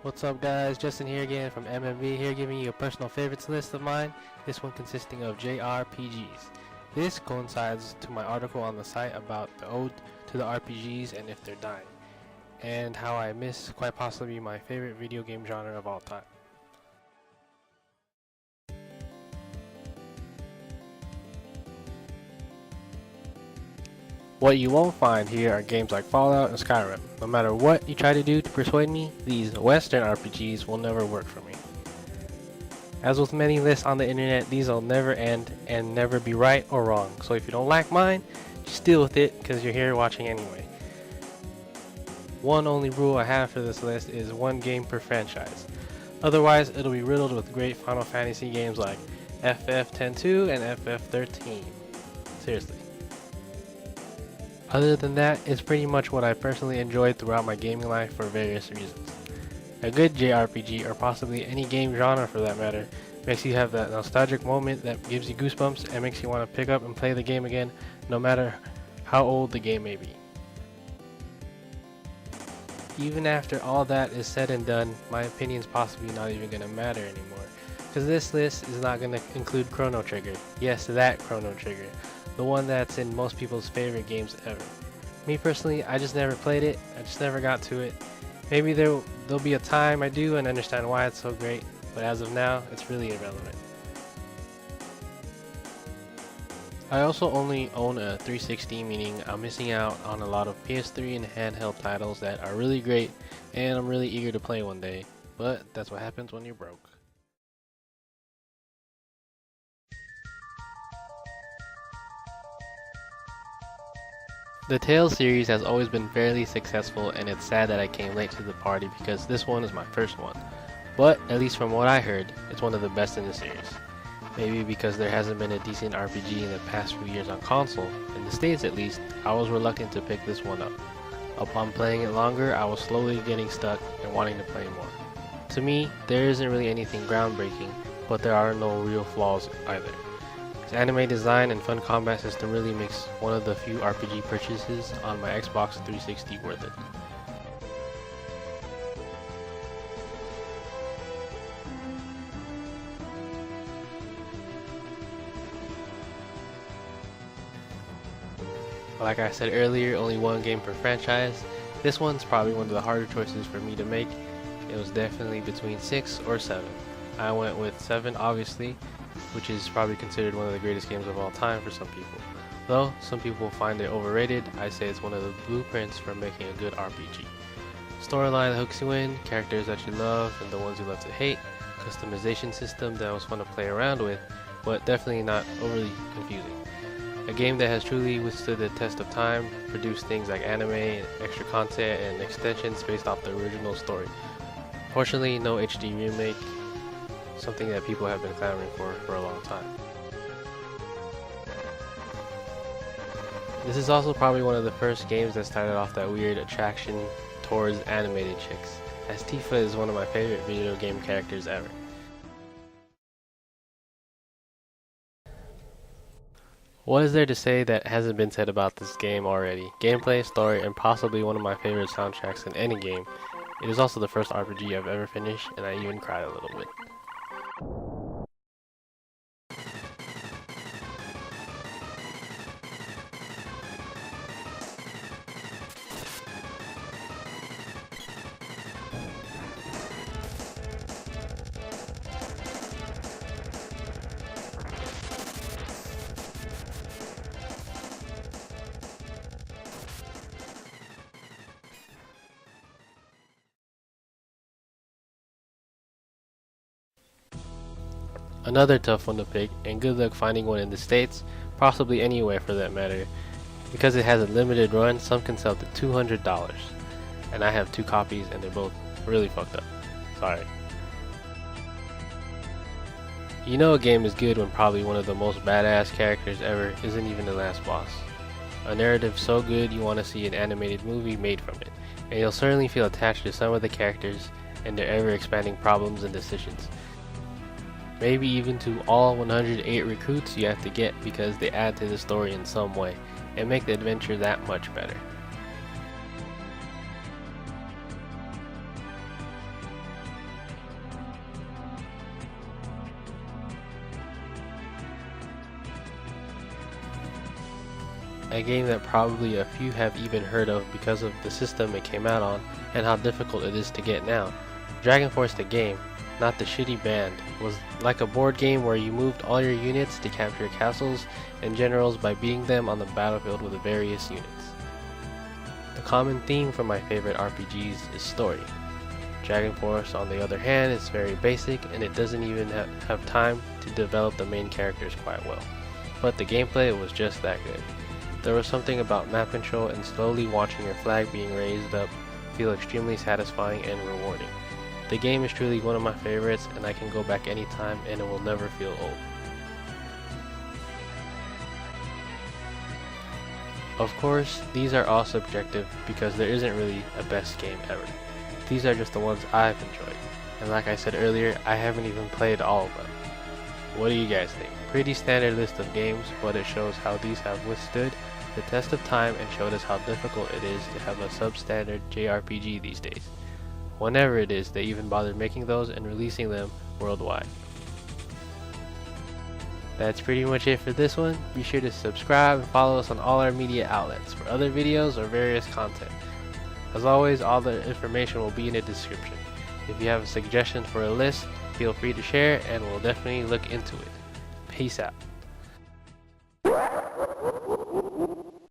What's up guys, Justin here again from MMB, here giving you a personal favorites list of mine, this one consisting of JRPGs. This coincides to my article on the site about the ode to the RPGs and if they're dying, and how I miss quite possibly my favorite video game genre of all time. What you won't find here are games like Fallout and Skyrim. No matter what you try to do to persuade me, these Western RPGs will never work for me. As with many lists on the internet, these will never end and never be right or wrong. So if you don't like mine, just deal with it because you're here watching anyway. One only rule I have for this list is one game per franchise. Otherwise, it'll be riddled with great Final Fantasy games like FF10-2 and FF13. Seriously. Other than that, it's pretty much what I personally enjoyed throughout my gaming life for various reasons. A good JRPG, or possibly any game genre for that matter, makes you have that nostalgic moment that gives you goosebumps and makes you want to pick up and play the game again, no matter how old the game may be. Even after all that is said and done, my opinion's possibly not even going to matter anymore, because this list is not going to include Chrono Trigger. Yes, that Chrono Trigger. The one that's in most people's favorite games ever. Me personally, I just never played it, I just never got to it. Maybe there'll be a time I do and understand why it's so great, but as of now, it's really irrelevant. I also only own a 360, meaning I'm missing out on a lot of PS3 and handheld titles that are really great and I'm really eager to play one day, but that's what happens when you're broke. The Tales series has always been fairly successful, and it's sad that I came late to the party because this one is my first one. But, at least from what I heard, it's one of the best in the series. Maybe because there hasn't been a decent RPG in the past few years on console, in the States at least, I was reluctant to pick this one up. Upon playing it longer, I was slowly getting stuck and wanting to play more. To me, there isn't really anything groundbreaking, but there are no real flaws either. Its anime design and fun combat system really makes one of the few RPG purchases on my Xbox 360 worth it. Like I said earlier, only one game per franchise. This one's probably one of the harder choices for me to make. It was definitely between 6 or 7. I went with 7 obviously, which is probably considered one of the greatest games of all time for some people. Though some people find it overrated, I say it's one of the blueprints for making a good RPG. Storyline that hooks you in, characters that you love and the ones you love to hate, customization system that was fun to play around with, but definitely not overly confusing. A game that has truly withstood the test of time, produced things like anime, extra content, and extensions based off the original story. Fortunately, no HD remake, something that people have been clamoring for a long time. This is also probably one of the first games that started off that weird attraction towards animated chicks, as Tifa is one of my favorite video game characters ever. What is there to say that hasn't been said about this game already? Gameplay, story, and possibly one of my favorite soundtracks in any game. It is also the first RPG I've ever finished, and I even cried a little bit. Another tough one to pick, and good luck finding one in the States, possibly anywhere for that matter. Because it has a limited run, some can sell to $200. And I have 2 copies and they're both really fucked up. Sorry. You know a game is good when probably one of the most badass characters ever isn't even the last boss. A narrative so good you want to see an animated movie made from it, and you'll certainly feel attached to some of the characters and their ever expanding problems and decisions. Maybe even to all 108 recruits you have to get because they add to the story in some way and make the adventure that much better. a game that probably a few have even heard of because of the system it came out on and how difficult it is to get now. Dragon Force the game, not the shitty band, was like a board game where you moved all your units to capture castles and generals by beating them on the battlefield with the various units. The common theme for my favorite RPGs is story. Dragon Force, on the other hand, is very basic and it doesn't even have time to develop the main characters quite well. But the gameplay was just that good. There was something about map control and slowly watching your flag being raised up feel extremely satisfying and rewarding. The game is truly one of my favorites and I can go back anytime and it will never feel old. Of course, these are all subjective because there isn't really a best game ever. These are just the ones I've enjoyed. And like I said earlier, I haven't even played all of them. What do you guys think? Pretty standard list of games, but it shows how these have withstood the test of time and showed us how difficult it is to have a substandard JRPG these days. Whenever it is they even bother making those and releasing them worldwide. That's pretty much it for this one. Be sure to subscribe and follow us on all our media outlets for other videos or various content. As always, all the information will be in the description. If you have a suggestion for a list, feel free to share and we'll definitely look into it. Peace out.